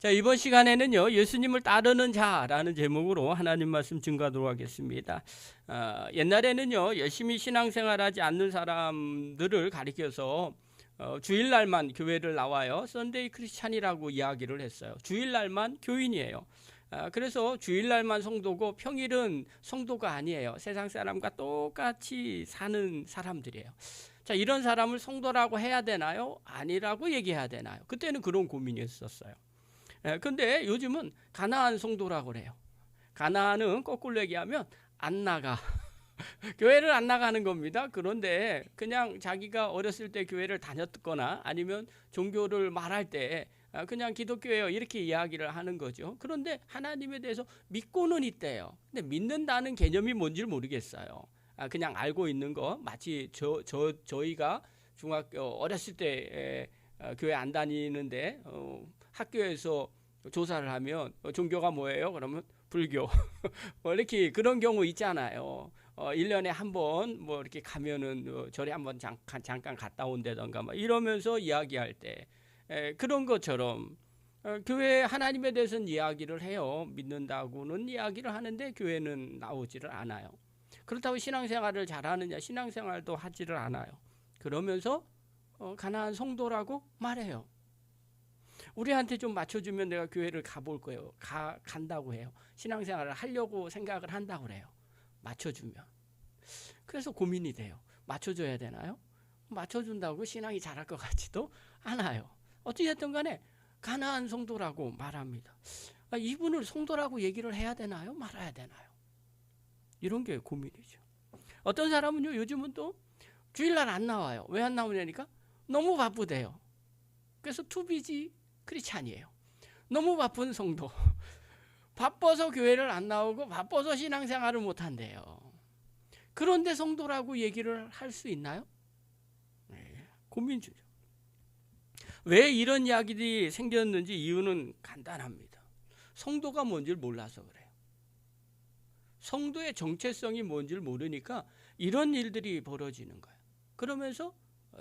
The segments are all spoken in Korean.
자, 이번 시간에는요, 예수님을 따르는 자라는 제목으로 하나님 말씀 증거하도록 하겠습니다. 옛날에는요, 열심히 신앙생활하지 않는 사람들을 가리켜서 주일날만 교회를 나와요. 썬데이 크리스찬이라고 이야기를 했어요. 주일날만 교인이에요. 그래서 주일날만 성도고 평일은 성도가 아니에요. 세상 사람과 똑같이 사는 사람들이에요. 자, 이런 사람을 성도라고 해야 되나요? 아니라고 얘기해야 되나요? 그때는 그런 고민이었었어요. 근데 요즘은 가나안 성도라고 그래요. 가나안은 거꾸로 얘기하면 안 나가. 교회를 안 나가는 겁니다. 그런데 그냥 자기가 어렸을 때 교회를 다녔거나 아니면 종교를 말할 때 그냥 기독교예요 이렇게 이야기를 하는 거죠. 그런데 하나님에 대해서 믿고는 있대요. 근데 믿는다는 개념이 뭔지 모르겠어요. 그냥 알고 있는 거, 마치 저희가 중학교 어렸을 때 교회 안 다니는데 학교에서 조사를 하면 종교가 뭐예요? 그러면 불교. 이렇게 그런 경우 있잖아요. 1년에 한 번 뭐 이렇게 가면은 절에 한번 잠깐 갔다 온다던가 막 이러면서 이야기할 때 그런 것처럼 교회 하나님에 대해서는 이야기를 해요. 믿는다고는 이야기를 하는데 교회는 나오지를 않아요. 그렇다고 신앙생활을 잘하느냐? 신앙생활도 하지를 않아요. 그러면서 가나안 성도라고 말해요. 우리한테 좀 맞춰주면 내가 교회를 가볼 거예요. 간다고 해요. 신앙생활을 하려고 생각을 한다고 그래요. 맞춰주면. 그래서 고민이 돼요. 맞춰줘야 되나요? 맞춰준다고 신앙이 잘할 것 같지도 않아요. 어찌됐든 간에 가나안 성도라고 말합니다. 이분을 성도라고 얘기를 해야 되나요? 말아야 되나요? 이런 게 고민이죠. 어떤 사람은요, 요즘은 또 주일날 안 나와요. 왜 안 나오냐니까 너무 바쁘대요. 그래서 투비지 크리스찬이에요. 너무 바쁜 성도. 바빠서 교회를 안 나오고 바빠서 신앙생활을 못 한대요. 그런데 성도라고 얘기를 할 수 있나요? 네, 고민주죠. 왜 이런 이야기들이 생겼는지 이유는 간단합니다. 성도가 뭔지를 몰라서 그래요. 성도의 정체성이 뭔지를 모르니까 이런 일들이 벌어지는 거예요. 그러면서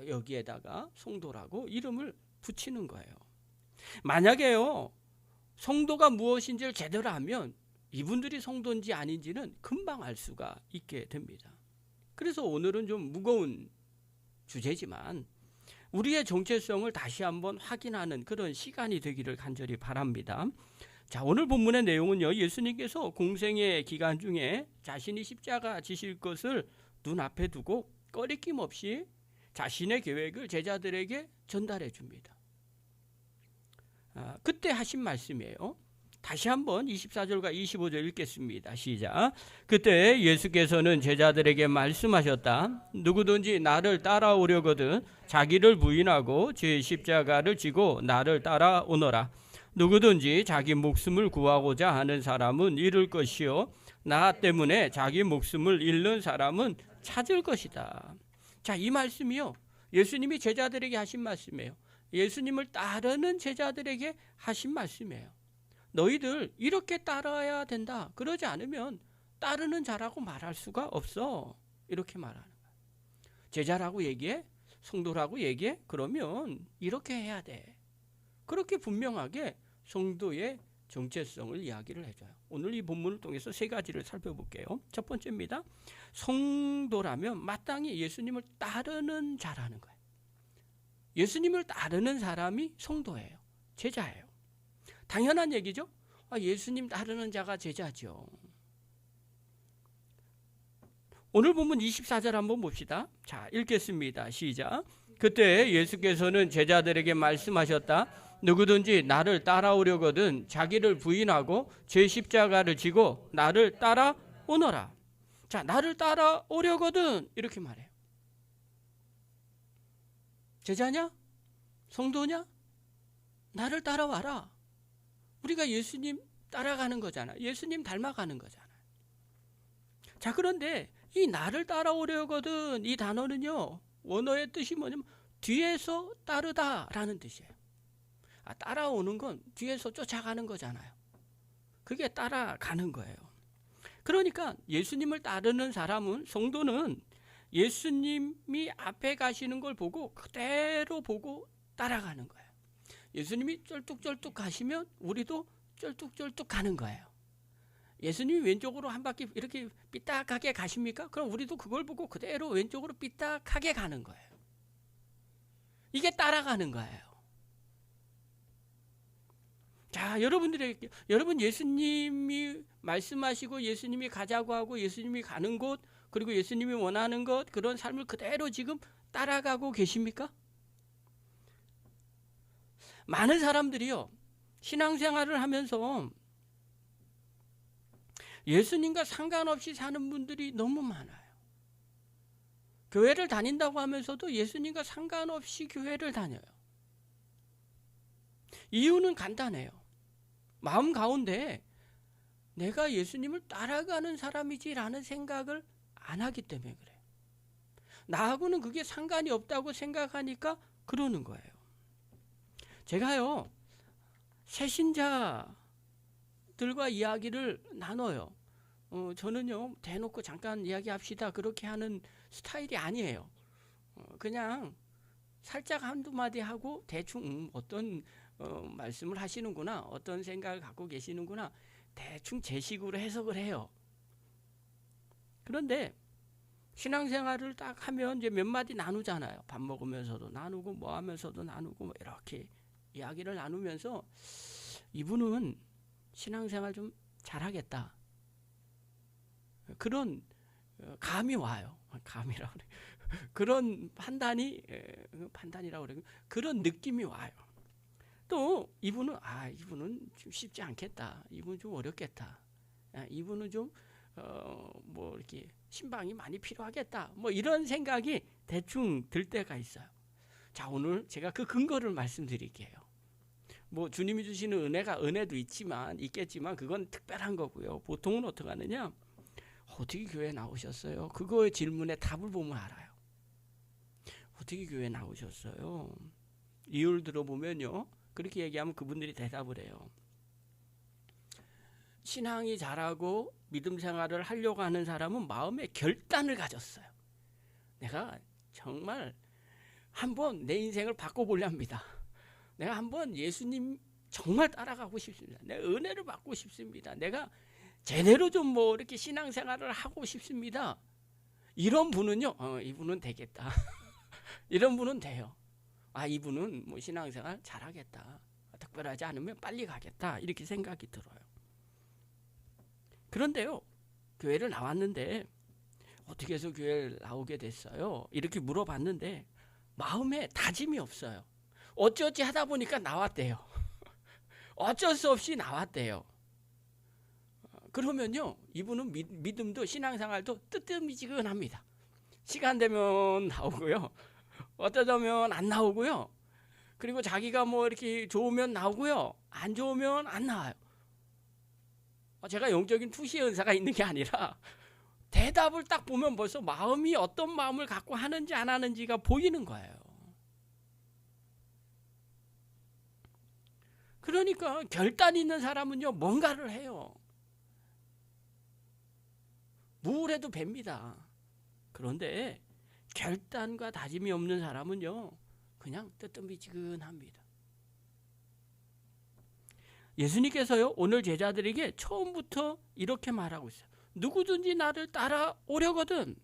여기에다가 성도라고 이름을 붙이는 거예요. 만약에요, 성도가 무엇인지를 제대로 알면 이분들이 성도인지 아닌지는 금방 알 수가 있게 됩니다. 그래서 오늘은 좀 무거운 주제지만 우리의 정체성을 다시 한번 확인하는 그런 시간이 되기를 간절히 바랍니다. 자, 오늘 본문의 내용은요, 예수님께서 공생의 기간 중에 자신이 십자가 지실 것을 눈앞에 두고 꺼리낌 없이 자신의 계획을 제자들에게 전달해 줍니다. 그때 하신 말씀이에요. 다시 한번 24절과 25절 읽겠습니다. 시작. 그때 예수께서는 제자들에게 말씀하셨다. 누구든지 나를 따라오려거든 자기를 부인하고 제 십자가를 지고 나를 따라오너라. 누구든지 자기 목숨을 구하고자 하는 사람은 잃을 것이요 나 때문에 자기 목숨을 잃는 사람은 찾을 것이다. 자, 이 말씀이요, 예수님이 제자들에게 하신 말씀이에요. 예수님을 따르는 제자들에게 하신 말씀이에요. 너희들 이렇게 따라야 된다. 그러지 않으면 따르는 자라고 말할 수가 없어. 이렇게 말하는 거예요. 제자라고 얘기해? 성도라고 얘기해? 그러면 이렇게 해야 돼. 그렇게 분명하게 성도의 정체성을 이야기를 해줘요. 오늘 이 본문을 통해서 세 가지를 살펴볼게요. 첫 번째입니다. 성도라면 마땅히 예수님을 따르는 자라는 거예요. 예수님을 따르는 사람이 성도예요. 제자예요. 당연한 얘기죠. 예수님 따르는 자가 제자죠. 오늘 본문 24절 한번 봅시다. 자, 읽겠습니다. 시작. 그때 예수께서는 제자들에게 말씀하셨다. 누구든지 나를 따라오려거든 자기를 부인하고 제 십자가를 지고 나를 따라오너라. 자, 나를 따라오려거든 이렇게 말해요. 제자냐? 성도냐? 나를 따라와라. 우리가 예수님 따라가는 거잖아. 예수님 닮아가는 거잖아. 자, 그런데 이 나를 따라오려거든 이 단어는요, 원어의 뜻이 뭐냐면 뒤에서 따르다라는 뜻이에요. 따라오는 건 뒤에서 쫓아가는 거잖아요. 그게 따라가는 거예요. 그러니까 예수님을 따르는 사람은, 성도는 예수님이 앞에 가시는 걸 보고 그대로 보고 따라가는 거예요. 예수님이 쩔뚝쩔뚝 가시면 우리도 쩔뚝쩔뚝 가는 거예요. 예수님이 왼쪽으로 한 바퀴 이렇게 삐딱하게 가십니까? 그럼 우리도 그걸 보고 그대로 왼쪽으로 삐딱하게 가는 거예요. 이게 따라가는 거예요. 자, 여러분 예수님이 말씀하시고 예수님이 가자고 하고 예수님이 가는 곳 그리고 예수님이 원하는 것 그런 삶을 그대로 지금 따라가고 계십니까? 많은 사람들이요 신앙생활을 하면서 예수님과 상관없이 사는 분들이 너무 많아요. 교회를 다닌다고 하면서도 예수님과 상관없이 교회를 다녀요. 이유는 간단해요. 마음 가운데 내가 예수님을 따라가는 사람이지라는 생각을 안 하기 때문에 그래요. 나하고는 그게 상관이 없다고 생각하니까 그러는 거예요. 제가요 새신자들과 이야기를 나눠요. 저는요 대놓고 잠깐 이야기합시다 그렇게 하는 스타일이 아니에요. 그냥 살짝 한두 마디 하고 대충 어떤 말씀을 하시는구나 어떤 생각을 갖고 계시는구나 대충 제 식으로 해석을 해요. 그런데 신앙생활을 딱 하면 이제 몇 마디 나누잖아요. 밥 먹으면서도 나누고 뭐 하면서도 나누고 뭐 이렇게 이야기를 나누면서 이분은 신앙생활 좀 잘하겠다 그런 감이 와요. 감이라고 그래. 그런 판단이라고 그래요. 그런 느낌이 와요. 또 이분은 좀 쉽지 않겠다. 이분은 좀 어렵겠다. 이분은 좀 뭐 이렇게 신방이 많이 필요하겠다. 뭐 이런 생각이 대충 들 때가 있어요. 자, 오늘 제가 그 근거를 말씀드릴게요. 뭐 주님이 주시는 은혜도 있겠지만 그건 특별한 거고요. 보통은 어떻게 하느냐? 어떻게 교회 나오셨어요? 그거의 질문에 답을 보면 알아요. 어떻게 교회 나오셨어요? 이유를 들어보면요. 그렇게 얘기하면 그분들이 대답을 해요. 신앙이 잘하고 믿음 생활을 하려고 하는 사람은 마음에 결단을 가졌어요. 내가 정말 한번 내 인생을 바꿔보려 합니다. 내가 한번 예수님 정말 따라가고 싶습니다. 내가 은혜를 받고 싶습니다. 내가 제대로 좀 뭐 이렇게 신앙생활을 하고 싶습니다. 이런 분은요, 이분은 되겠다. 이런 분은 돼요. 이분은 뭐 신앙생활 잘하겠다. 특별하지 않으면 빨리 가겠다. 이렇게 생각이 들어요. 그런데요, 교회를 나왔는데 어떻게 해서 교회를 나오게 됐어요? 이렇게 물어봤는데 마음에 다짐이 없어요. 어찌어찌 하다 보니까 나왔대요. 어쩔 수 없이 나왔대요. 그러면요, 이분은 믿음도 신앙생활도 뜨뜻미지근합니다. 시간 되면 나오고요. 어쩌자면 안 나오고요. 그리고 자기가 뭐 이렇게 좋으면 나오고요. 안 좋으면 안 나와요. 제가 영적인 투시 은사가 있는 게 아니라 대답을 딱 보면 벌써 마음이 어떤 마음을 갖고 하는지 안 하는지가 보이는 거예요. 그러니까 결단 있는 사람은요, 뭔가를 해요. 무울해도 뱀니다. 그런데 결단과 다짐이 없는 사람은요, 그냥 뜨뜻미지근합니다. 예수님께서요, 오늘 제자들에게 처음부터 이렇게 말하고 있어요. 누구든지 나를 따라오려거든.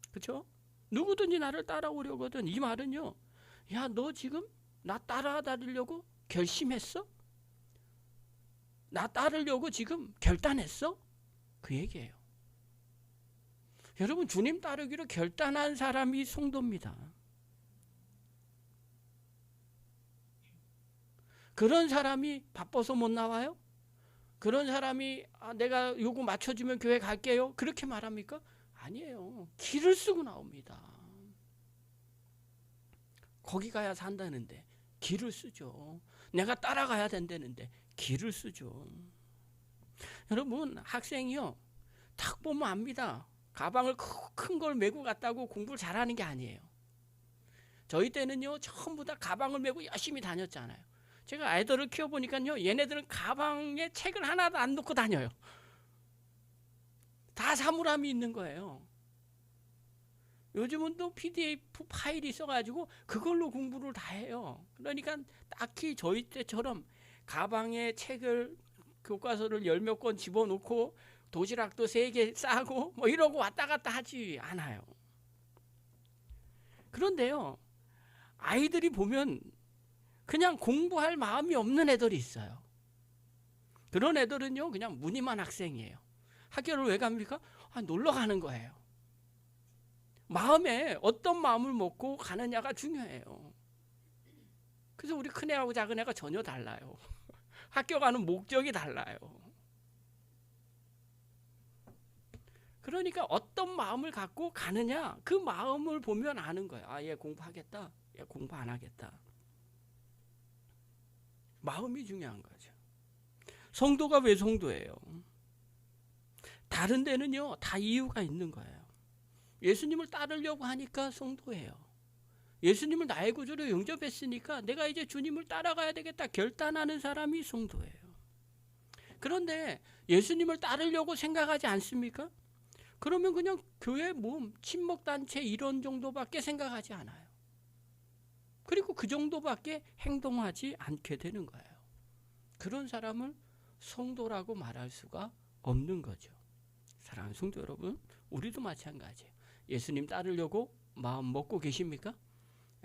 그렇죠? 누구든지 나를 따라오려거든. 이 말은요, 야, 너 지금 나 따라다니려고 결심했어? 나 따르려고 지금 결단했어? 그 얘기예요. 여러분, 주님 따르기로 결단한 사람이 성도입니다. 그런 사람이 바빠서 못 나와요? 그런 사람이 내가 요구 맞춰주면 교회 갈게요. 그렇게 말합니까? 아니에요. 길을 쓰고 나옵니다. 거기 가야 산다는데 길을 쓰죠. 내가 따라가야 된다는데 길을 쓰죠. 여러분, 학생이요, 딱 보면 압니다. 가방을 큰 걸 메고 갔다고 공부를 잘하는 게 아니에요. 저희 때는요, 전부 다 가방을 메고 열심히 다녔잖아요. 제가 아이들을 키워보니까요, 얘네들은 가방에 책을 하나도 안 놓고 다녀요. 다 사물함이 있는 거예요. 요즘은 또 PDF 파일이 있어가지고 그걸로 공부를 다 해요. 그러니까 딱히 저희 때처럼 가방에 책을 교과서를 열 몇 권 집어넣고 도시락도 3개 싸고 뭐 이러고 왔다 갔다 하지 않아요. 그런데요, 아이들이 보면 그냥 공부할 마음이 없는 애들이 있어요. 그런 애들은요, 그냥 무늬만 학생이에요. 학교를 왜 갑니까? 놀러 가는 거예요. 마음에 어떤 마음을 먹고 가느냐가 중요해요. 그래서 우리 큰애하고 작은애가 전혀 달라요. 학교 가는 목적이 달라요. 그러니까 어떤 마음을 갖고 가느냐, 그 마음을 보면 아는 거예요. 얘 공부하겠다, 얘 공부 안 하겠다. 마음이 중요한 거죠. 성도가 왜 성도예요? 다른 데는요, 다 이유가 있는 거예요. 예수님을 따르려고 하니까 성도예요. 예수님을 나의 구주로 영접했으니까 내가 이제 주님을 따라가야 되겠다 결단하는 사람이 성도예요. 그런데 예수님을 따르려고 생각하지 않습니까? 그러면 그냥 교회 모임, 친목단체 이런 정도밖에 생각하지 않아요. 그리고 그 정도밖에 행동하지 않게 되는 거예요. 그런 사람을 성도라고 말할 수가 없는 거죠. 사랑하는 성도 여러분, 우리도 마찬가지예요. 예수님 따르려고 마음 먹고 계십니까?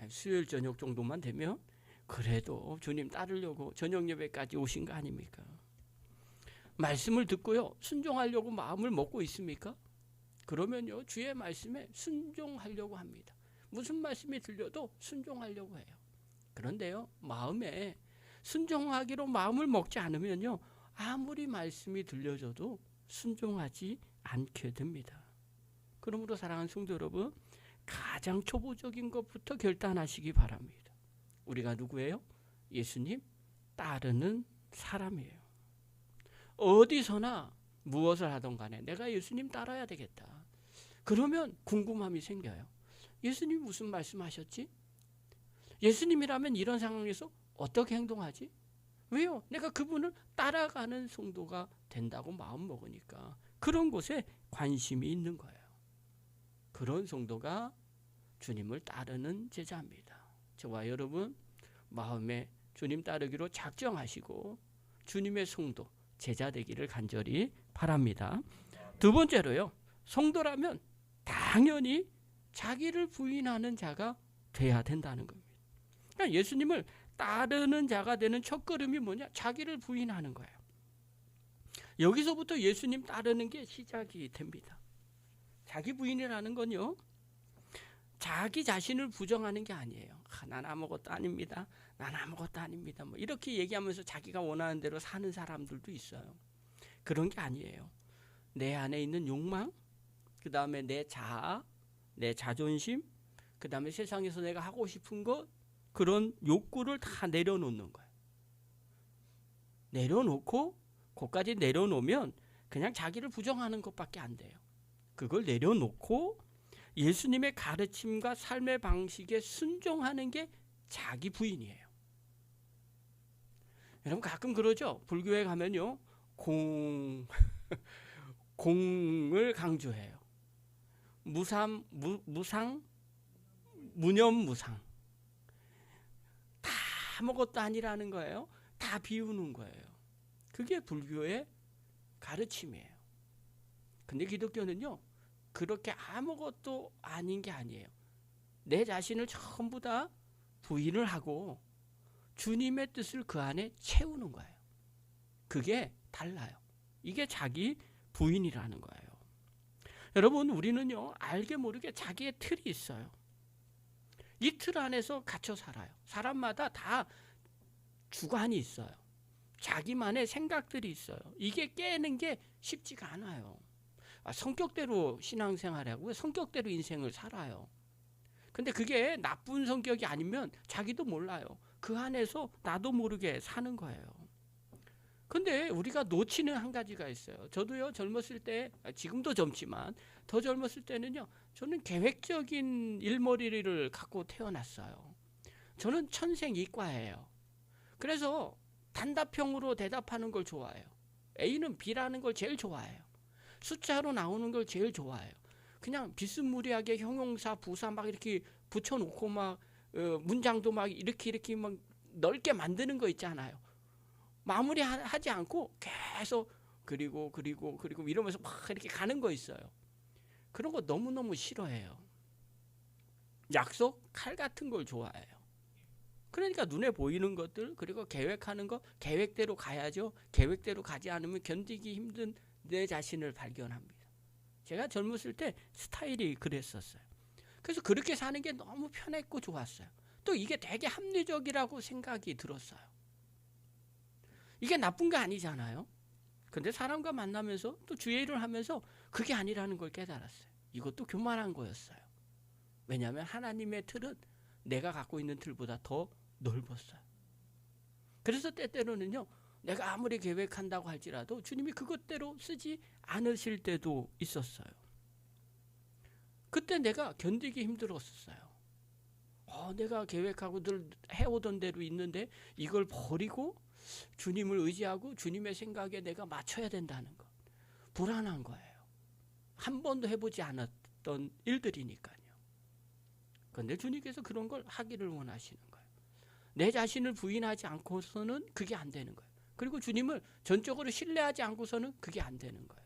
수요일 저녁 정도만 되면 그래도 주님 따르려고 저녁 예배까지 오신 거 아닙니까? 말씀을 듣고요, 순종하려고 마음을 먹고 있습니까? 그러면요, 주의 말씀에 순종하려고 합니다. 무슨 말씀이 들려도 순종하려고 해요. 그런데요, 마음에 순종하기로 마음을 먹지 않으면요, 아무리 말씀이 들려줘도 순종하지 않게 됩니다. 그러므로 사랑하는 성도 여러분, 가장 초보적인 것부터 결단하시기 바랍니다. 우리가 누구예요? 예수님 따르는 사람이에요. 어디서나 무엇을 하던 간에 내가 예수님 따라야 되겠다. 그러면 궁금함이 생겨요. 예수님 무슨 말씀하셨지? 예수님이라면 이런 상황에서 어떻게 행동하지? 왜요? 내가 그분을 따라가는 성도가 된다고 마음 먹으니까 그런 곳에 관심이 있는 거예요. 그런 성도가 주님을 따르는 제자입니다. 저와 여러분 마음에 주님 따르기로 작정하시고 주님의 성도, 제자 되기를 간절히 바랍니다. 두 번째로요, 성도라면 당연히 자기를 부인하는 자가 돼야 된다는 겁니다. 그러니까 예수님을 따르는 자가 되는 첫걸음이 뭐냐? 자기를 부인하는 거예요. 여기서부터 예수님 따르는 게 시작이 됩니다. 자기 부인이라는 건요, 자기 자신을 부정하는 게 아니에요. 난 아무것도 아닙니다. 난 아무것도 아닙니다. 뭐 이렇게 얘기하면서 자기가 원하는 대로 사는 사람들도 있어요. 그런 게 아니에요. 내 안에 있는 욕망, 그 다음에 내 자아, 내 자존심, 그 다음에 세상에서 내가 하고 싶은 것, 그런 욕구를 다 내려놓는 거예요. 내려놓고 거기까지 내려놓으면 그냥 자기를 부정하는 것밖에 안 돼요. 그걸 내려놓고 예수님의 가르침과 삶의 방식에 순종하는 게 자기 부인이에요. 여러분 가끔 그러죠. 불교에 가면요, 공을 강조해요. 무상, 무념무상. 다 아무것도 아니라는 거예요. 다 비우는 거예요. 그게 불교의 가르침이에요. 근데 기독교는요, 그렇게 아무것도 아닌 게 아니에요. 내 자신을 전부 다 부인을 하고 주님의 뜻을 그 안에 채우는 거예요. 그게 달라요. 이게 자기 부인이라는 거예요. 여러분, 우리는요, 알게 모르게 자기의 틀이 있어요. 이 틀 안에서 갇혀 살아요. 사람마다 다 주관이 있어요. 자기만의 생각들이 있어요. 이게 깨는 게 쉽지가 않아요. 성격대로 신앙생활하고 성격대로 인생을 살아요. 근데 그게 나쁜 성격이 아니면 자기도 몰라요. 그 안에서 나도 모르게 사는 거예요. 근데 우리가 놓치는 한 가지가 있어요. 저도요, 젊었을 때, 지금도 젊지만 더 젊었을 때는요, 저는 계획적인 일머리를 갖고 태어났어요. 저는 천생 이과예요. 그래서 단답형으로 대답하는 걸 좋아해요. A는 B라는 걸 제일 좋아해요. 숫자로 나오는 걸 제일 좋아해요. 그냥 비스무리하게 형용사, 부사 막 이렇게 붙여놓고 막 문장도 막 이렇게 막 넓게 만드는 거 있잖아요. 마무리하지 않고 계속 그리고 이러면서 막 이렇게 가는 거 있어요. 그런 거 너무너무 싫어해요. 약속, 칼 같은 걸 좋아해요. 그러니까 눈에 보이는 것들, 그리고 계획하는 거 계획대로 가야죠. 계획대로 가지 않으면 견디기 힘든 내 자신을 발견합니다. 제가 젊었을 때 스타일이 그랬었어요. 그래서 그렇게 사는 게 너무 편했고 좋았어요. 또 이게 되게 합리적이라고 생각이 들었어요. 이게 나쁜 게 아니잖아요. 근데 사람과 만나면서 또 주의 일을 하면서 그게 아니라는 걸 깨달았어요. 이것도 교만한 거였어요. 왜냐하면 하나님의 틀은 내가 갖고 있는 틀보다 더 넓었어요. 그래서 때때로는요, 내가 아무리 계획한다고 할지라도 주님이 그것대로 쓰지 않으실 때도 있었어요. 그때 내가 견디기 힘들었어요. 내가 계획하고 늘 해오던 대로 있는데 이걸 버리고 주님을 의지하고 주님의 생각에 내가 맞춰야 된다는 것. 불안한 거예요. 한 번도 해보지 않았던 일들이니까요. 그런데 주님께서 그런 걸 하기를 원하시는 거예요. 내 자신을 부인하지 않고서는 그게 안 되는 거예요. 그리고 주님을 전적으로 신뢰하지 않고서는 그게 안 되는 거예요.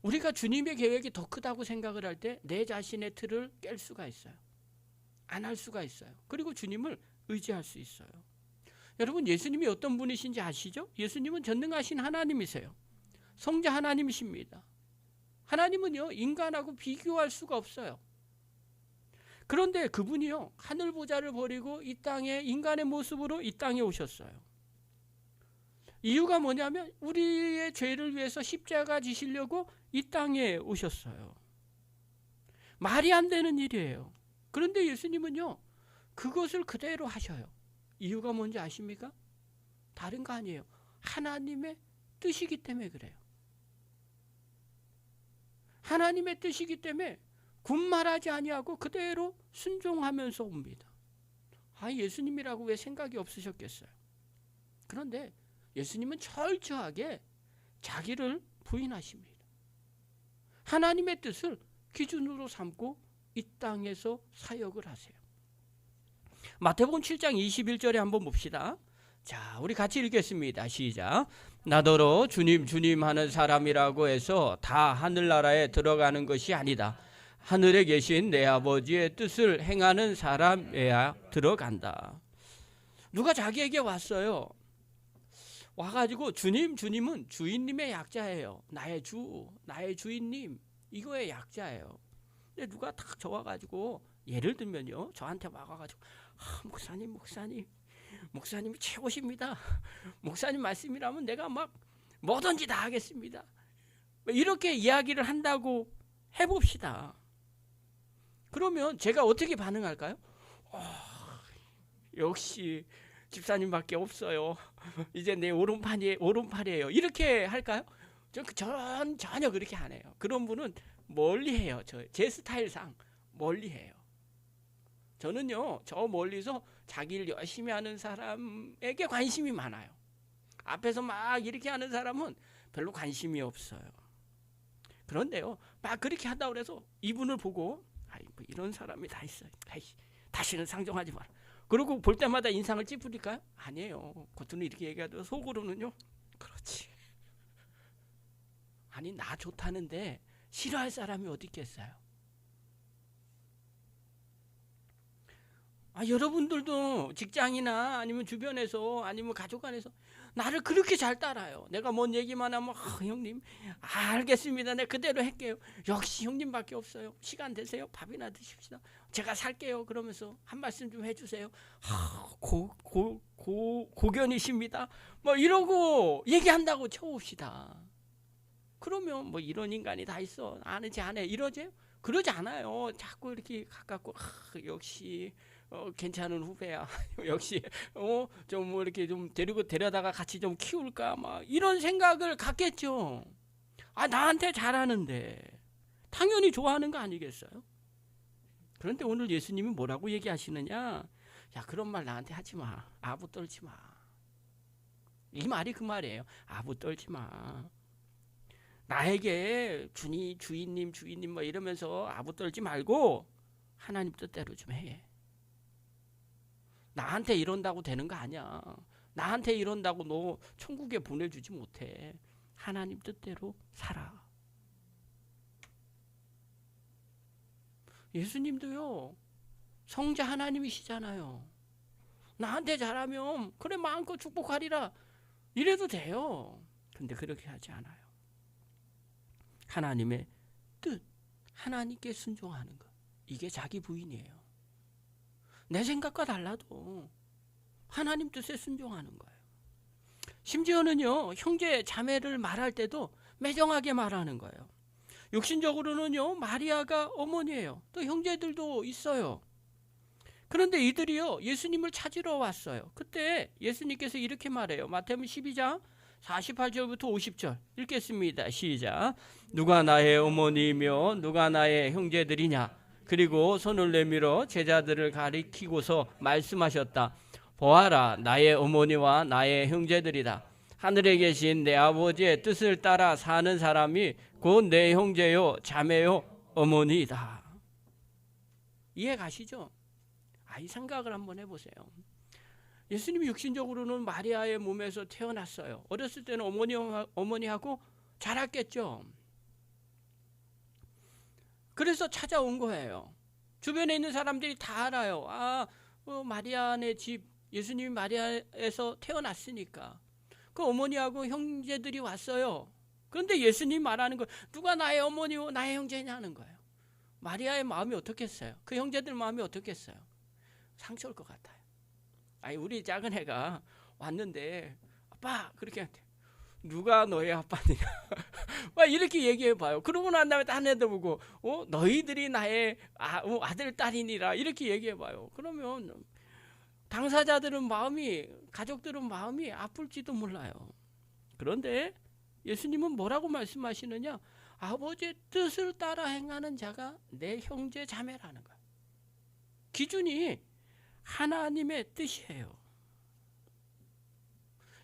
우리가 주님의 계획이 더 크다고 생각을 할 때 내 자신의 틀을 깰 수가 있어요. 안 할 수가 있어요. 그리고 주님을 의지할 수 있어요. 여러분, 예수님이 어떤 분이신지 아시죠? 예수님은 전능하신 하나님이세요. 성자 하나님이십니다. 하나님은요, 인간하고 비교할 수가 없어요. 그런데 그분이요, 하늘 보좌를 버리고 이 땅에 인간의 모습으로 이 땅에 오셨어요. 이유가 뭐냐면 우리의 죄를 위해서 십자가 지시려고 이 땅에 오셨어요. 말이 안 되는 일이에요. 그런데 예수님은요, 그것을 그대로 하셔요. 이유가 뭔지 아십니까? 다른 거 아니에요. 하나님의 뜻이기 때문에 그래요. 하나님의 뜻이기 때문에 군말하지 아니하고 그대로 순종하면서 옵니다. 예수님이라고 왜 생각이 없으셨겠어요? 그런데 예수님은 철저하게 자기를 부인하십니다. 하나님의 뜻을 기준으로 삼고 이 땅에서 사역을 하세요. 마태복음 7장 21절에 한번 봅시다. 자, 우리 같이 읽겠습니다. 시작. 나더러 주님 주님 하는 사람이라고 해서 다 하늘나라에 들어가는 것이 아니다. 하늘에 계신 내 아버지의 뜻을 행하는 사람에야 들어간다. 누가 자기에게 왔어요. 와가지고 주님은 주인님의 약자예요. 나의 주, 나의 주인님, 이거의 약자예요. 근데 누가 딱 저와가지고, 예를 들면요, 저한테 와가지고 목사님이 최고십니다. 목사님 말씀이라면 내가 막 뭐든지 다 하겠습니다. 이렇게 이야기를 한다고 해봅시다. 그러면 제가 어떻게 반응할까요? 역시 집사님밖에 없어요. 이제 내 오른팔이에요. 이렇게 할까요? 전혀 그렇게 안 해요. 그런 분은 멀리 해요. 제 스타일상 멀리 해요. 저는요, 저 멀리서 자기 일 열심히 하는 사람에게 관심이 많아요. 앞에서 막 이렇게 하는 사람은 별로 관심이 없어요. 그런데요, 막 그렇게 한다고 해서 이분을 보고, 뭐 이런 사람이 다 있어요. 다시는 상종하지 마라. 그리고 볼 때마다 인상을 찌푸릴까요? 아니에요. 겉으로는 이렇게 얘기하도 속으로는요, 그렇지. 아니, 나 좋다는데 싫어할 사람이 어디 있겠어요? 여러분들도 직장이나 아니면 주변에서 아니면 가족 안에서 나를 그렇게 잘 따라요. 내가 뭔 얘기만 하면 형님 알겠습니다. 내가 그대로 할게요. 역시 형님밖에 없어요. 시간 되세요? 밥이나 드십시다. 제가 살게요. 그러면서 한 말씀 좀 해주세요. 고견이십니다. 뭐 이러고 얘기한다고 쳐봅시다. 그러면 뭐 이런 인간이 다 있어. 아는지 안 해. 이러지? 그러지 않아요. 자꾸 이렇게 가깝고 역시 괜찮은 후배야. 역시 좀 뭐 이렇게 좀 데려다가 같이 좀 키울까 막 이런 생각을 갖겠죠. 나한테 잘하는데 당연히 좋아하는 거 아니겠어요? 그런데 오늘 예수님이 뭐라고 얘기하시느냐? 야, 그런 말 나한테 하지 마. 아부 떨지 마. 이 말이 그 말이에요. 아부 떨지 마. 나에게 주인님 뭐 이러면서 아부 떨지 말고 하나님 뜻대로 좀 해. 나한테 이런다고 되는 거 아니야. 나한테 이런다고 너 천국에 보내주지 못해. 하나님 뜻대로 살아. 예수님도요, 성자 하나님이시잖아요. 나한테 잘하면 그래 마음껏 축복하리라 이래도 돼요. 근데 그렇게 하지 않아요. 하나님의 뜻, 하나님께 순종하는 것, 이게 자기 부인이에요. 내 생각과 달라도 하나님 뜻에 순종하는 거예요. 심지어는요, 형제 자매를 말할 때도 매정하게 말하는 거예요. 육신적으로는요, 마리아가 어머니예요. 또 형제들도 있어요. 그런데 이들이요, 예수님을 찾으러 왔어요. 그때 예수님께서 이렇게 말해요. 마태복음 12장 48절부터 50절 읽겠습니다. 시작. 누가 나의 어머니이며 누가 나의 형제들이냐. 그리고 손을 내밀어 제자들을 가리키고서 말씀하셨다. 보아라, 나의 어머니와 나의 형제들이다. 하늘에 계신 내 아버지의 뜻을 따라 사는 사람이 곧 내 형제요 자매요 어머니이다. 이해 가시죠? 이 생각을 한번 해보세요. 예수님이 육신적으로는 마리아의 몸에서 태어났어요. 어렸을 때는 어머니하고 자랐겠죠. 그래서 찾아온 거예요. 주변에 있는 사람들이 다 알아요. 마리아네 집, 예수님이 마리아에서 태어났으니까. 그 어머니하고 형제들이 왔어요. 그런데 예수님이 말하는 거, 누가 나의 어머니고 나의 형제냐는 거예요. 마리아의 마음이 어떻겠어요? 그 형제들 마음이 어떻겠어요? 상처일 것 같아요. 우리 작은 애가 왔는데 아빠 그렇게 한대. 누가 너의 아빠냐? 막 이렇게 얘기해 봐요. 그러고 난 다음에 딴 애들 보고 너희들이 나의 아들 딸이니라 이렇게 얘기해 봐요. 그러면 당사자들은 마음이, 가족들은 마음이 아플지도 몰라요. 그런데 예수님은 뭐라고 말씀하시느냐? 아버지의 뜻을 따라 행하는 자가 내 형제 자매라는 거예요. 기준이 하나님의 뜻이에요.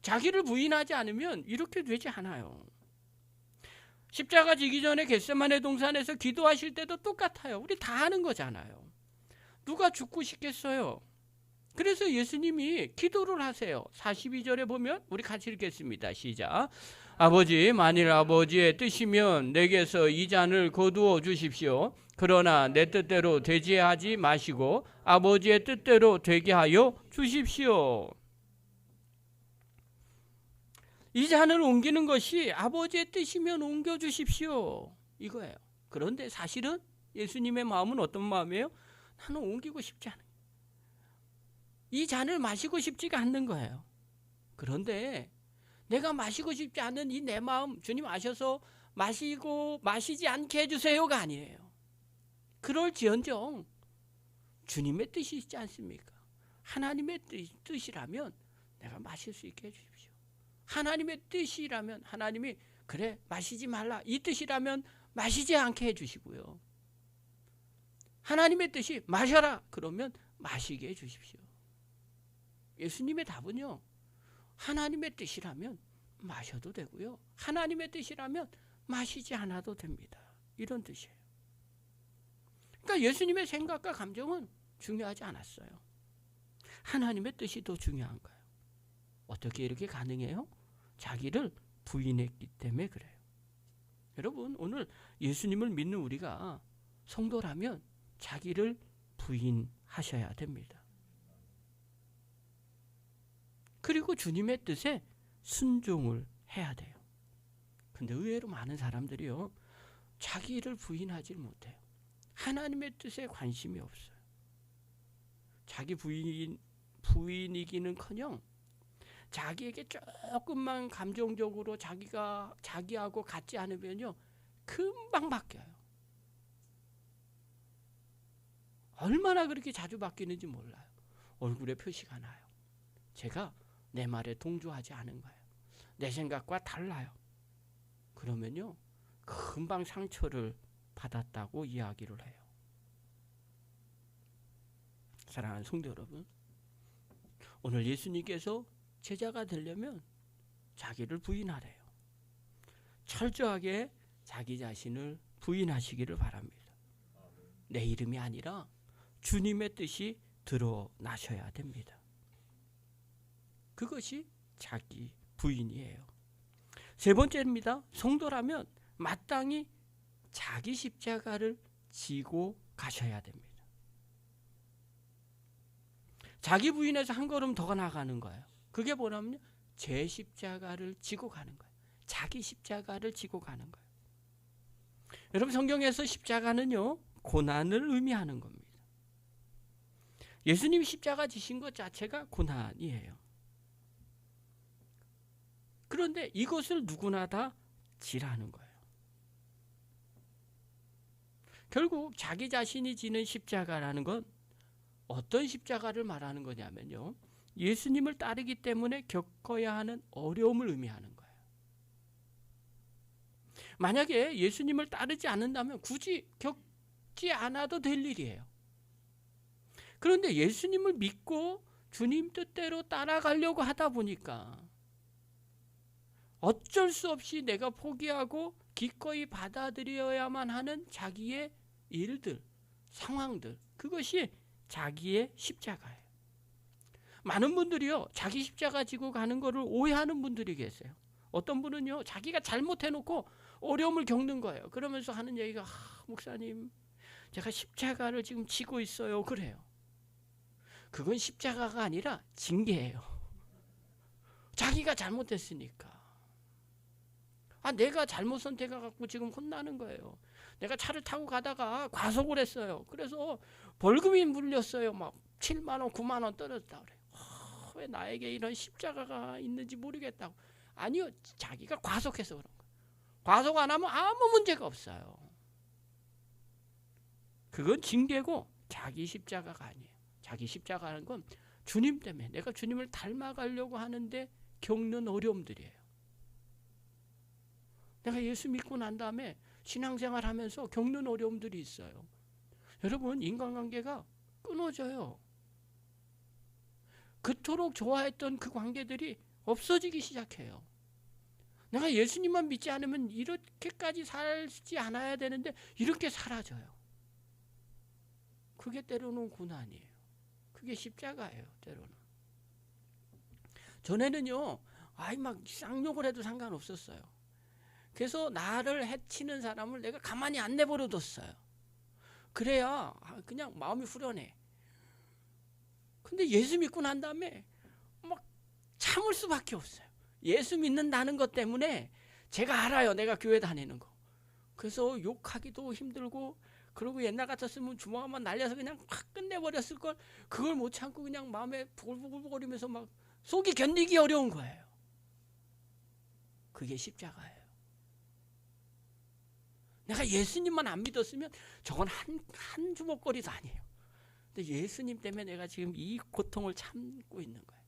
자기를 부인하지 않으면 이렇게 되지 않아요. 십자가 지기 전에 겟세마네 동산에서 기도하실 때도 똑같아요. 우리 다 하는 거잖아요. 누가 죽고 싶겠어요? 그래서 예수님이 기도를 하세요. 42절에 보면 우리 같이 읽겠습니다. 시작. 아버지, 만일 아버지의 뜻이면 내게서 이 잔을 거두어 주십시오. 그러나 내 뜻대로 되지 하지 마시고 아버지의 뜻대로 되게 하여 주십시오. 이 잔을 옮기는 것이 아버지의 뜻이면 옮겨 주십시오. 이거예요. 그런데 사실은 예수님의 마음은 어떤 마음이에요? 나는 옮기고 싶지 않아요. 이 잔을 마시고 싶지가 않는 거예요. 그런데 내가 마시고 싶지 않은 이 내 마음, 주님 아셔서 마시지 않게 해주세요가 아니에요. 그럴지언정 주님의 뜻이 있지 않습니까? 하나님의 뜻이라면 내가 마실 수 있게 해주십시오. 하나님의 뜻이라면 하나님이 그래 마시지 말라 이 뜻이라면 마시지 않게 해주시고요. 하나님의 뜻이 마셔라 그러면 마시게 해주십시오. 예수님의 답은요, 하나님의 뜻이라면 마셔도 되고요, 하나님의 뜻이라면 마시지 않아도 됩니다. 이런 뜻이에요. 그러니까 예수님의 생각과 감정은 중요하지 않았어요. 하나님의 뜻이 더 중요한 거예요. 어떻게 이렇게 가능해요? 자기를 부인했기 때문에 그래요. 여러분, 오늘 예수님을 믿는 우리가 성도라면 자기를 부인하셔야 됩니다. 그리고 주님의 뜻에 순종을 해야 돼요. 근데 의외로 많은 사람들이요, 자기를 부인하지 못해요. 하나님의 뜻에 관심이 없어요. 자기 부인이기는커녕 자기에게 조금만 감정적으로 자기하고 같지 않으면요, 금방 바뀌어요. 얼마나 그렇게 자주 바뀌는지 몰라요. 얼굴에 표시가 나요. 제가 내 말에 동조하지 않은 거예요. 내 생각과 달라요. 그러면요, 금방 상처를 받았다고 이야기를 해요. 사랑하는 성도 여러분, 오늘 예수님께서 제자가 되려면 자기를 부인하래요. 철저하게 자기 자신을 부인하시기를 바랍니다. 내 이름이 아니라 주님의 뜻이 드러나셔야 됩니다. 그것이 자기 부인이에요. 세 번째입니다. 성도라면 마땅히 자기 십자가를 지고 가셔야 됩니다. 자기 부인에서 한 걸음 더 나가는 거예요. 그게 뭐냐면요, 제 십자가를 지고 가는 거예요. 자기 십자가를 지고 가는 거예요. 여러분, 성경에서 십자가는요, 고난을 의미하는 겁니다. 예수님이 십자가 지신 것 자체가 고난이에요. 그런데 이것을 누구나 다 지라는 거예요. 결국 자기 자신이 지는 십자가라는 건 어떤 십자가를 말하는 거냐면요, 예수님을 따르기 때문에 겪어야 하는 어려움을 의미하는 거예요. 만약에 예수님을 따르지 않는다면 굳이 겪지 않아도 될 일이에요. 그런데 예수님을 믿고 주님 뜻대로 따라가려고 하다 보니까 어쩔 수 없이 내가 포기하고 기꺼이 받아들여야만 하는 자기의 일들, 상황들, 그것이 자기의 십자가예요. 많은 분들이요, 자기 십자가 지고 가는 거를 오해하는 분들이 계세요. 어떤 분은요, 자기가 잘못해놓고 어려움을 겪는 거예요. 그러면서 하는 얘기가, 목사님, 제가 십자가를 지금 지고 있어요. 그래요. 그건 십자가가 아니라 징계예요. 자기가 잘못했으니까. 내가 잘못 선택해갖고 지금 혼나는 거예요. 내가 차를 타고 가다가 과속을 했어요. 그래서 벌금이 물렸어요. 막 7만 원, 9만 원 떨어졌다 그래요. 왜 나에게 이런 십자가가 있는지 모르겠다고. 아니요, 자기가 과속해서 그런 거예요. 과속 안 하면 아무 문제가 없어요. 그건 징계고 자기 십자가가 아니에요. 자기 십자가는 건 주님 때문에, 내가 주님을 닮아가려고 하는데 겪는 어려움들이에요. 내가 예수 믿고 난 다음에 신앙생활 하면서 겪는 어려움들이 있어요. 여러분, 인간관계가 끊어져요. 그토록 좋아했던 그 관계들이 없어지기 시작해요. 내가 예수님만 믿지 않으면 이렇게까지 살지 않아야 되는데 이렇게 사라져요. 그게 때로는 고난이에요. 그게 십자가예요. 때로는. 전에는요, 막 쌍욕을 해도 상관없었어요. 그래서 나를 해치는 사람을 내가 가만히 안 내버려뒀어요. 그래야 그냥 마음이 후련해. 근데 예수 믿고 난 다음에 막 참을 수밖에 없어요. 예수 믿는다는 것 때문에 제가 알아요. 내가 교회 다니는 거. 그래서 욕하기도 힘들고, 그리고 옛날 같았으면 주먹 한번 날려서 그냥 확 끝내버렸을 걸, 그걸 못 참고 그냥 마음에 부글부글거리면서 막 속이 견디기 어려운 거예요. 그게 십자가예요. 내가 예수님만 안 믿었으면 저건 한 주먹거리도 아니에요. 근데 예수님 때문에 내가 지금 이 고통을 참고 있는 거예요.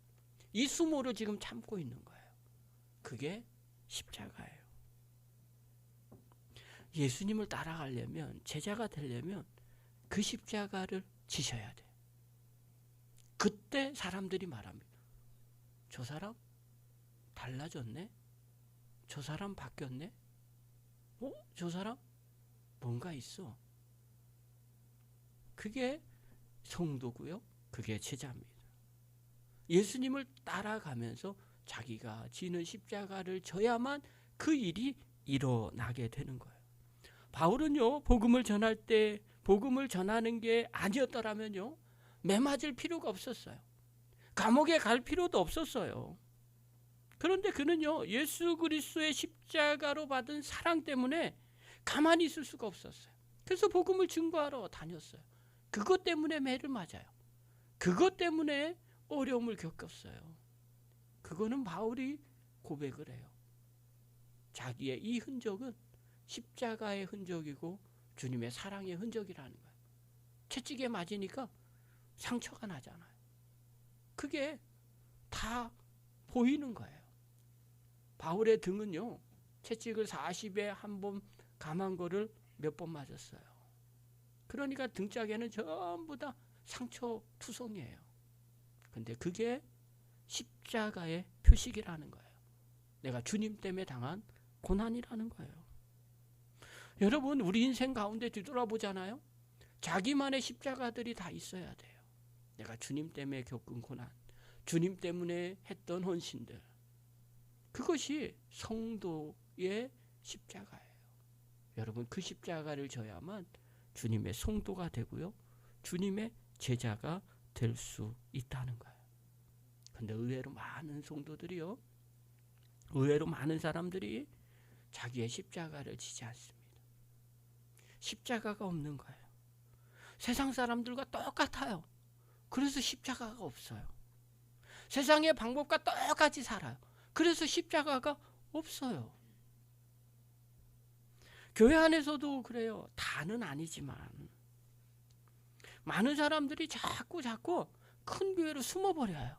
이 수모를 지금 참고 있는 거예요. 그게 십자가예요. 예수님을 따라가려면, 제자가 되려면 그 십자가를 지셔야 돼요. 그때 사람들이 말합니다. 저 사람 달라졌네? 저 사람 바뀌었네? 저 사람 뭔가 있어. 그게 성도고요. 그게 제자입니다. 예수님을 따라가면서 자기가 지는 십자가를 져야만 그 일이 일어나게 되는 거예요. 바울은요, 복음을 전할 때 복음을 전하는 게 아니었더라면요, 매맞을 필요가 없었어요. 감옥에 갈 필요도 없었어요. 그런데 그는요, 예수 그리스도의 십자가로 받은 사랑 때문에 가만히 있을 수가 없었어요. 그래서 복음을 증거하러 다녔어요. 그것 때문에 매를 맞아요. 그것 때문에 어려움을 겪었어요. 그거는 바울이 고백을 해요. 자기의 이 흔적은 십자가의 흔적이고 주님의 사랑의 흔적이라는 거예요. 채찍에 맞으니까 상처가 나잖아요. 그게 다 보이는 거예요. 바울의 등은요, 채찍을 40에 한 번 감한 거를 몇 번 맞았어요. 그러니까 등짝에는 전부 다 상처 투성이에요. 근데 그게 십자가의 표식이라는 거예요. 내가 주님 때문에 당한 고난이라는 거예요. 여러분, 우리 인생 가운데 뒤돌아보잖아요. 자기만의 십자가들이 다 있어야 돼요. 내가 주님 때문에 겪은 고난, 주님 때문에 했던 헌신들, 그것이 성도의 십자가예요. 여러분, 그 십자가를 져야만 주님의 성도가 되고요, 주님의 제자가 될 수 있다는 거예요. 근데 의외로 많은 성도들이요, 의외로 많은 사람들이 자기의 십자가를 지지 않습니다. 십자가가 없는 거예요. 세상 사람들과 똑같아요. 그래서 십자가가 없어요. 세상의 방법과 똑같이 살아요. 그래서 십자가가 없어요. 교회 안에서도 그래요. 다는 아니지만 많은 사람들이 자꾸 큰 교회로 숨어버려요.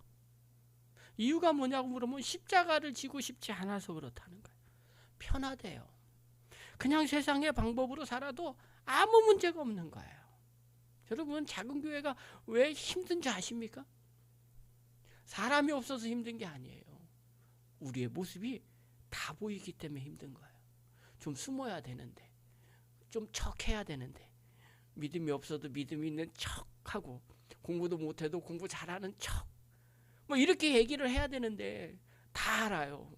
이유가 뭐냐고 물으면 십자가를 지고 싶지 않아서 그렇다는 거예요. 편하대요. 그냥 세상의 방법으로 살아도 아무 문제가 없는 거예요. 여러분, 작은 교회가 왜 힘든지 아십니까? 사람이 없어서 힘든 게 아니에요. 우리의 모습이 다 보이기 때문에 힘든 거예요. 좀 숨어야 되는데, 좀 척해야 되는데, 믿음이 없어도 믿음이 있는 척하고, 공부도 못해도 공부 잘하는 척, 뭐 이렇게 얘기를 해야 되는데 다 알아요.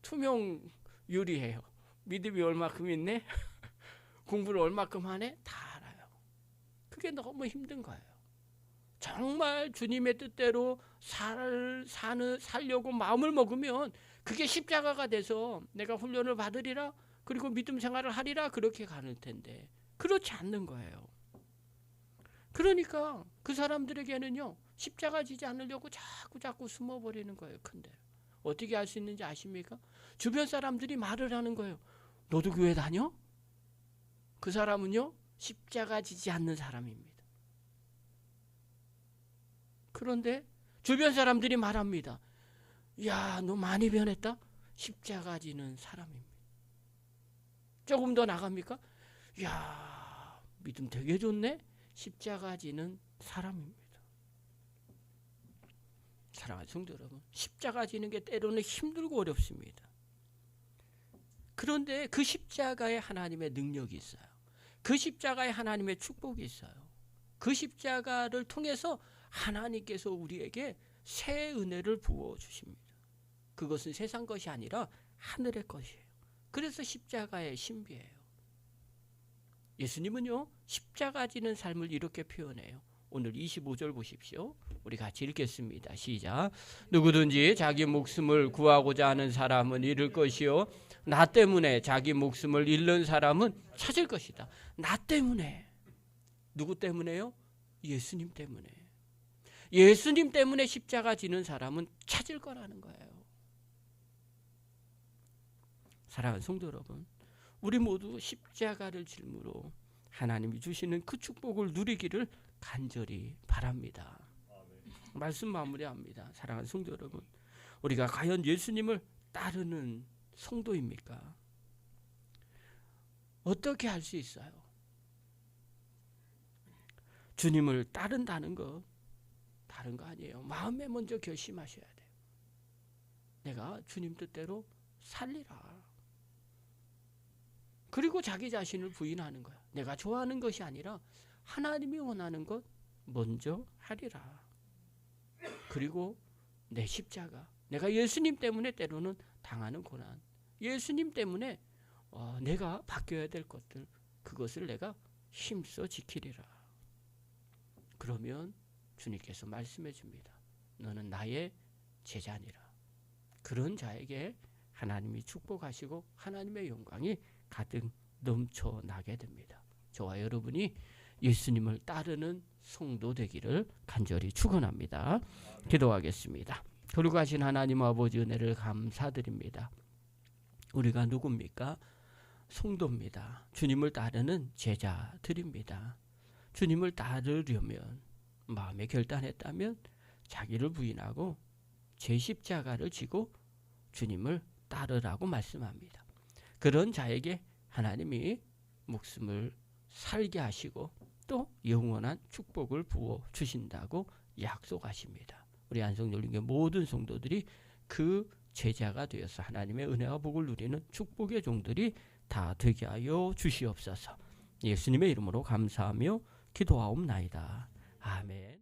투명 유리해요. 믿음이 얼마큼 있네, 공부를 얼마큼 하네, 다 알아요. 그게 너무 힘든 거예요. 정말 주님의 뜻대로 살려고 마음을 먹으면 그게 십자가가 돼서 내가 훈련을 받으리라, 그리고 믿음 생활을 하리라, 그렇게 가는 텐데 그렇지 않는 거예요. 그러니까 그 사람들에게는요, 십자가 지지 않으려고 자꾸 숨어버리는 거예요. 근데 어떻게 할 수 있는지 아십니까? 주변 사람들이 말을 하는 거예요. 너도 교회 다녀? 그 사람은요, 십자가 지지 않는 사람입니다. 그런데 주변 사람들이 말합니다. 야, 너 많이 변했다? 십자가 지는 사람입니다. 조금 더 나갑니까? 야, 믿음 되게 좋네? 십자가 지는 사람입니다. 사랑하는 성도 여러분, 십자가 지는 게 때로는 힘들고 어렵습니다. 그런데 그 십자가에 하나님의 능력이 있어요. 그 십자가에 하나님의 축복이 있어요. 그 십자가를 통해서 하나님께서 우리에게 새 은혜를 부어주십니다. 그것은 세상 것이 아니라 하늘의 것이에요. 그래서 십자가의 신비예요. 예수님은요, 십자가 지는 삶을 이렇게 표현해요. 오늘 25절 보십시오. 우리 같이 읽겠습니다. 시작. 누구든지 자기 목숨을 구하고자 하는 사람은 잃을 것이요, 나 때문에 자기 목숨을 잃는 사람은 찾을 것이다. 나 때문에. 누구 때문에요? 예수님 때문에. 예수님 때문에 십자가 지는 사람은 찾을 거라는 거예요. 사랑하는 성도 여러분, 우리 모두 십자가를 짊으로 하나님이 주시는 그 축복을 누리기를 간절히 바랍니다. 말씀 마무리합니다. 사랑하는 성도 여러분, 우리가 과연 예수님을 따르는 성도입니까? 어떻게 할 수 있어요? 주님을 따른다는 것 다른 거 아니에요. 마음에 먼저 결심하셔야 돼요. 내가 주님 뜻대로 살리라. 그리고 자기 자신을 부인하는 거야. 내가 좋아하는 것이 아니라 하나님이 원하는 것 먼저 하리라. 그리고 내 십자가, 내가 예수님 때문에 때로는 당하는 고난, 예수님 때문에 내가 바뀌어야 될 것들, 그것을 내가 힘써 지키리라. 그러면 주님께서 말씀해 줍니다. 너는 나의 제자니라. 그런 자에게 하나님이 축복하시고 하나님의 영광이 가득 넘쳐나게 됩니다. 저와 여러분이 예수님을 따르는 성도 되기를 간절히 축원합니다. 기도하겠습니다. 거룩하신 하나님 아버지, 은혜를 감사드립니다. 우리가 누굽니까? 성도입니다. 주님을 따르는 제자들입니다. 주님을 따르려면, 마음에 결단했다면 자기를 부인하고 제 십자가를 지고 주님을 따르라고 말씀합니다. 그런 자에게 하나님이 목숨을 살게 하시고 또 영원한 축복을 부어 주신다고 약속하십니다. 우리 안성열린교회 모든 성도들이 그 제자가 되어서 하나님의 은혜와 복을 누리는 축복의 종들이 다 되게 하여 주시옵소서. 예수님의 이름으로 감사하며 기도하옵나이다. 아멘.